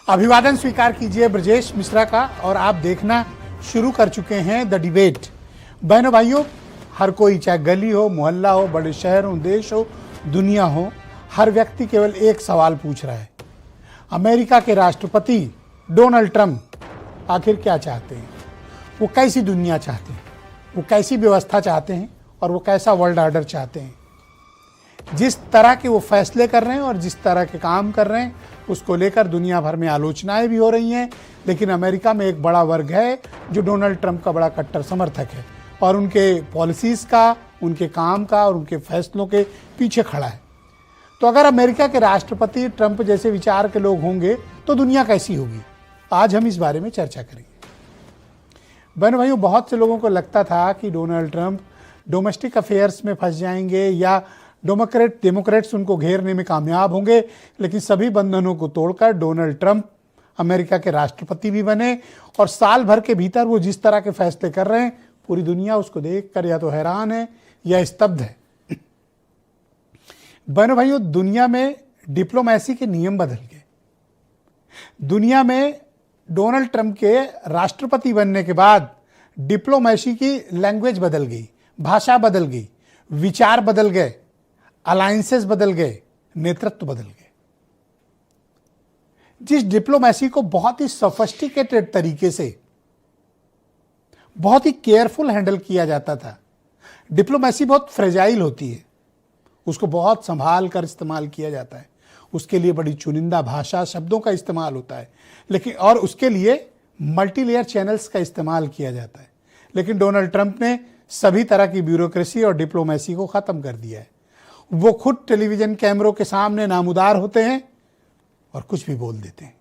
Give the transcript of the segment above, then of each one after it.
अभिवादन स्वीकार कीजिए ब्रजेश मिश्रा का। और आप देखना शुरू कर चुके हैं द डिबेट। बहनों भाइयों, हर कोई, चाहे गली हो, मोहल्ला हो, बड़े शहर हो, देश हो, दुनिया हो, हर व्यक्ति केवल एक सवाल पूछ रहा है, अमेरिका के राष्ट्रपति डोनाल्ड ट्रंप आखिर क्या चाहते हैं? वो कैसी दुनिया चाहते हैं? वो कैसी व्यवस्था चाहते हैं? और वो कैसा वर्ल्ड ऑर्डर चाहते हैं? जिस तरह के वो फैसले कर रहे हैं और जिस तरह के काम कर रहे हैं, उसको लेकर दुनिया भर में आलोचनाएं भी हो रही हैं। लेकिन अमेरिका में एक बड़ा वर्ग है जो डोनाल्ड ट्रंप का बड़ा कट्टर समर्थक है और उनके पॉलिसीज़ का, उनके काम का और उनके फैसलों के पीछे खड़ा है। तो अगर अमेरिका के राष्ट्रपति ट्रंप जैसे विचार के लोग होंगे तो दुनिया कैसी होगी? आज हम इस बारे में चर्चा करेंगे। बहनों भाइयों, बहुत से लोगों को लगता था कि डोनाल्ड ट्रंप डोमेस्टिक अफेयर्स में फंस जाएंगे या डेमोक्रेट्स उनको घेरने में कामयाब होंगे, लेकिन सभी बंधनों को तोड़कर डोनाल्ड ट्रंप अमेरिका के राष्ट्रपति भी बने और साल भर के भीतर वो जिस तरह के फैसले कर रहे हैं, पूरी दुनिया उसको देखकर या तो हैरान है या स्तब्ध है। बहनों भाइयों, दुनिया में डिप्लोमेसी के नियम बदल गए। दुनिया में डोनाल्ड ट्रंप के राष्ट्रपति बनने के बाद डिप्लोमेसी की लैंग्वेज बदल गई, भाषा बदल गई, विचार बदल गए, अलायंसेस बदल गए, नेतृत्व बदल गए। जिस डिप्लोमेसी को बहुत ही सोफिस्टिकेटेड तरीके से, बहुत ही केयरफुल हैंडल किया जाता था, डिप्लोमेसी बहुत फ्रेजाइल होती है, उसको बहुत संभाल कर इस्तेमाल किया जाता है, उसके लिए बड़ी चुनिंदा भाषा, शब्दों का इस्तेमाल होता है, लेकिन और उसके लिए मल्टी लेयर चैनल्स का इस्तेमाल किया जाता है। लेकिन डोनाल्ड ट्रंप ने सभी तरह की ब्यूरोक्रेसी और डिप्लोमेसी को ख़त्म कर दिया है। वो खुद टेलीविज़न कैमरों के सामने नामुदार होते हैं और कुछ भी बोल देते हैं।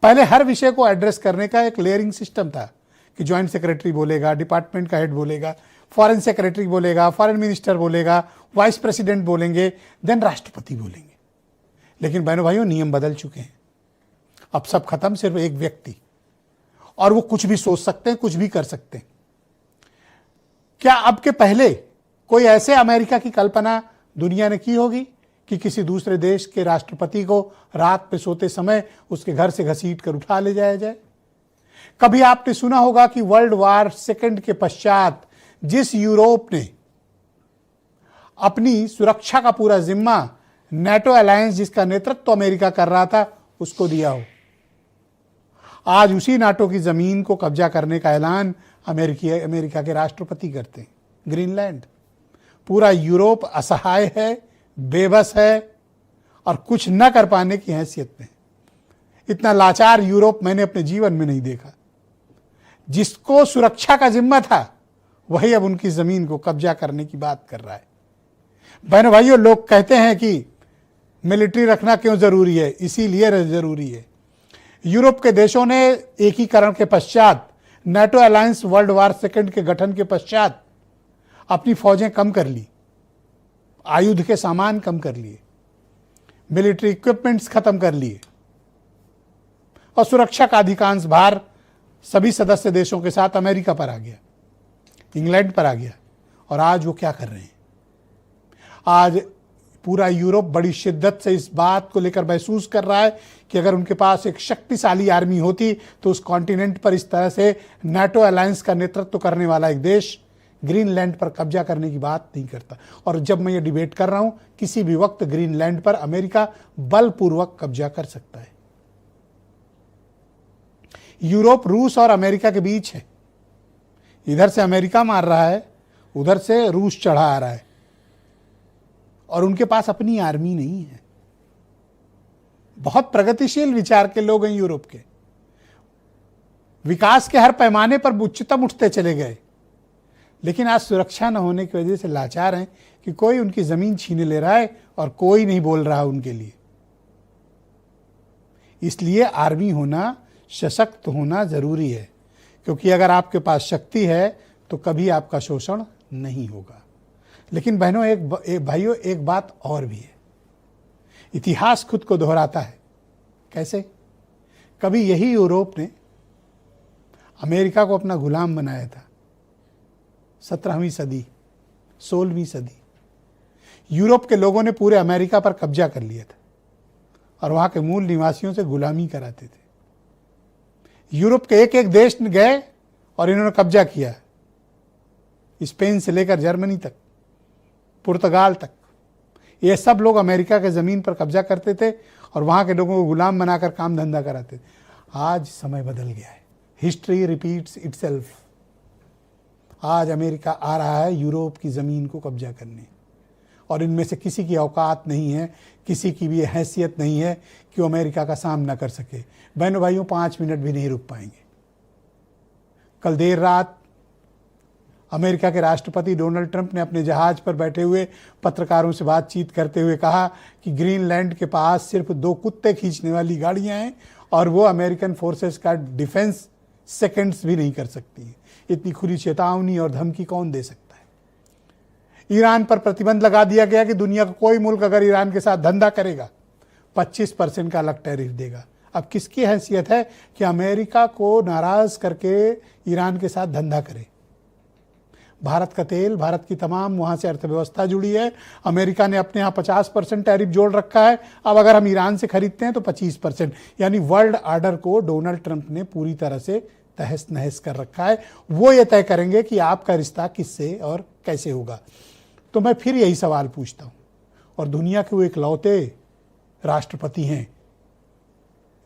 पहले हर विषय को एड्रेस करने का एक लेयरिंग सिस्टम था कि जॉइंट सेक्रेटरी बोलेगा, डिपार्टमेंट का हेड बोलेगा, फॉरेन सेक्रेटरी बोलेगा, फॉरेन मिनिस्टर बोलेगा, वाइस प्रेसिडेंट बोलेंगे, देन राष्ट्रपति बोलेंगे। लेकिन बहनों भाइयों, नियम बदल चुके हैं। अब सब खत्म, सिर्फ एक व्यक्ति, और वो कुछ भी सोच सकते हैं, कुछ भी कर सकते हैं। क्या अब के पहले कोई ऐसे अमेरिका की कल्पना दुनिया ने की होगी कि किसी दूसरे देश के राष्ट्रपति को रात पे सोते समय उसके घर से घसीट कर उठा ले जाया जाए? कभी आपने सुना होगा कि वर्ल्ड वॉर सेकंड के पश्चात जिस यूरोप ने अपनी सुरक्षा का पूरा जिम्मा नेटो अलायंस, जिसका नेतृत्व अमेरिका कर रहा था, उसको दिया हो? आज उसी नाटो की जमीन को कब्जा करने का ऐलान अमेरिका के राष्ट्रपति करते हैं। ग्रीनलैंड। पूरा यूरोप असहाय है, बेबस है और कुछ न कर पाने की हैसियत में। इतना लाचार यूरोप मैंने अपने जीवन में नहीं देखा। जिसको सुरक्षा का जिम्मा था, वही अब उनकी जमीन को कब्जा करने की बात कर रहा है। बहनों भाइयों, लोग कहते हैं कि मिलिट्री रखना क्यों जरूरी है? इसीलिए जरूरी है। यूरोप के देशों ने एकीकरण के पश्चात, NATO alliance world war second के गठन के पश्चात अपनी फौजें कम कर ली, आयुध के सामान कम कर लिए, मिलिट्री इक्विपमेंट्स खत्म कर लिए और सुरक्षा का अधिकांश भार सभी सदस्य देशों के साथ अमेरिका पर आ गया, इंग्लैंड पर आ गया। और आज वो क्या कर रहे हैं? आज पूरा यूरोप बड़ी शिद्दत से इस बात को लेकर महसूस कर रहा है कि अगर उनके पास एक शक्तिशाली आर्मी होती तो उस कॉन्टिनेंट पर इस तरह से नेटो अलायंस का नेतृत्व करने वाला एक देश ग्रीनलैंड पर कब्जा करने की बात नहीं करता। और जब मैं ये डिबेट कर रहा हूं, किसी भी वक्त ग्रीनलैंड पर अमेरिका बलपूर्वक कब्जा कर सकता है। यूरोप रूस और अमेरिका के बीच है। इधर से अमेरिका मार रहा है, उधर से रूस चढ़ा आ रहा है और उनके पास अपनी आर्मी नहीं है। बहुत प्रगतिशील विचार के लोग हैं यूरोप के, विकास के हर पैमाने पर उच्चतम उठते चले गए, लेकिन आज सुरक्षा न होने की वजह से लाचार हैं कि कोई उनकी जमीन छीने ले रहा है और कोई नहीं बोल रहा उनके लिए। इसलिए आर्मी होना, सशक्त होना जरूरी है, क्योंकि अगर आपके पास शक्ति है तो कभी आपका शोषण नहीं होगा। लेकिन बहनों, भाइयों, एक बात और भी है। इतिहास खुद को दोहराता है। कैसे? कभी यही यूरोप ने अमेरिका को अपना गुलाम बनाया था। 17वीं सदी, 16वीं सदी, यूरोप के लोगों ने पूरे अमेरिका पर कब्जा कर लिया था और वहां के मूल निवासियों से गुलामी कराते थे। यूरोप के एक एक देश गए और इन्होंने कब्जा किया, स्पेन से लेकर जर्मनी तक, पुर्तगाल तक। ये सब लोग अमेरिका के ज़मीन पर कब्जा करते थे और वहाँ के लोगों को गुलाम बनाकर काम धंधा कराते थे। आज समय बदल गया है, हिस्ट्री रिपीट्स इटसेल्फ। आज अमेरिका आ रहा है यूरोप की ज़मीन को कब्जा करने, और इनमें से किसी की औकात नहीं है, किसी की भी हैसियत नहीं है कि वो अमेरिका का सामना कर सके। बहनों भाइयों, 5 मिनट भी नहीं रुक पाएंगे। कल देर रात अमेरिका के राष्ट्रपति डोनाल्ड ट्रंप ने अपने जहाज पर बैठे हुए पत्रकारों से बातचीत करते हुए कहा कि ग्रीनलैंड के पास सिर्फ 2 कुत्ते खींचने वाली गाड़ियां हैं और वो अमेरिकन फोर्सेस का डिफेंस सेकंड्स भी नहीं कर सकती है। इतनी खुली चेतावनी और धमकी कौन दे सकता है। ईरान पर प्रतिबंध लगा दिया गया कि दुनिया का कोई मुल्क अगर ईरान के साथ धंधा करेगा 25% का अलग टैरिफ देगा। अब किसकी हैसियत है कि अमेरिका को नाराज करके ईरान के साथ धंधा करे। भारत का तेल, भारत की तमाम वहाँ से अर्थव्यवस्था जुड़ी है। अमेरिका ने अपने यहाँ 50% टैरिफ जोड़ रखा है। अब अगर हम ईरान से खरीदते हैं तो 25%, यानी वर्ल्ड ऑर्डर को डोनाल्ड ट्रंप ने पूरी तरह से तहस नहस कर रखा है। वो ये तय करेंगे कि आपका रिश्ता किससे और कैसे होगा। तो मैं फिर यही सवाल पूछता हूँ, और दुनिया के वो इकलौते राष्ट्रपति हैं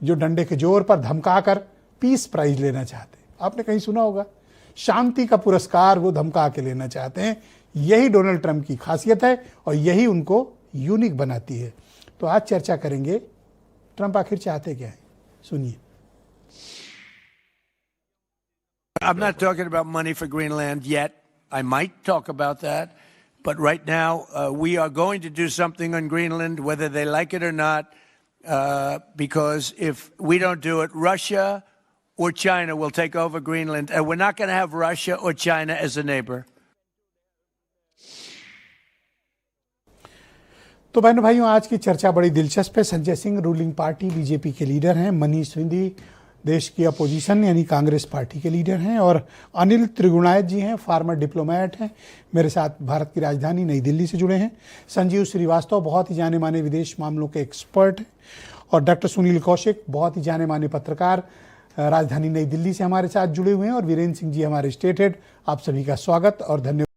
जो डंडे के जोर पर धमका कर पीस प्राइज लेना चाहते हैं। आपने कहीं सुना होगा, शांति का पुरस्कार वो धमका के लेना चाहते हैं। यही डोनाल्ड ट्रंप की खासियत है और यही उनको यूनिक बनाती है। तो आज चर्चा करेंगे ट्रंप आखिर चाहते क्या है, सुनिए। I'm not talking about money for Greenland yet. I might talk about that. But right now, we are going to do something on Greenland, whether they like it or not, because if we don't do it, Russia or China will take over Greenland, and we're not going to have Russia or China as a neighbor. तो बहनों भाइयों, आज की चर्चा बड़ी दिलचस्प है। Sanjay Singh ruling party BJP के लीडर हैं, मनीष सिंधी देश की अपोजिशन यानी कांग्रेस पार्टी के लीडर हैं, और अनिल त्रिगुणायत जी हैं, फार्मर डिप्लोमेट हैं, मेरे साथ भारत की राजधानी नई दिल्ली से जुड़े हैं। संजीव श्रीवास्तव बहुत ही जाने माने विदेश मामलों के एक्सपर्ट हैं, और डॉक्टर सुनील कौशिक बहुत ही जाने माने पत्रकार राजधानी नई दिल्ली से हमारे साथ जुड़े हुए हैं, और वीरेंद्र सिंह जी हमारे स्टेट हेड। आप सभी का स्वागत और धन्यवाद।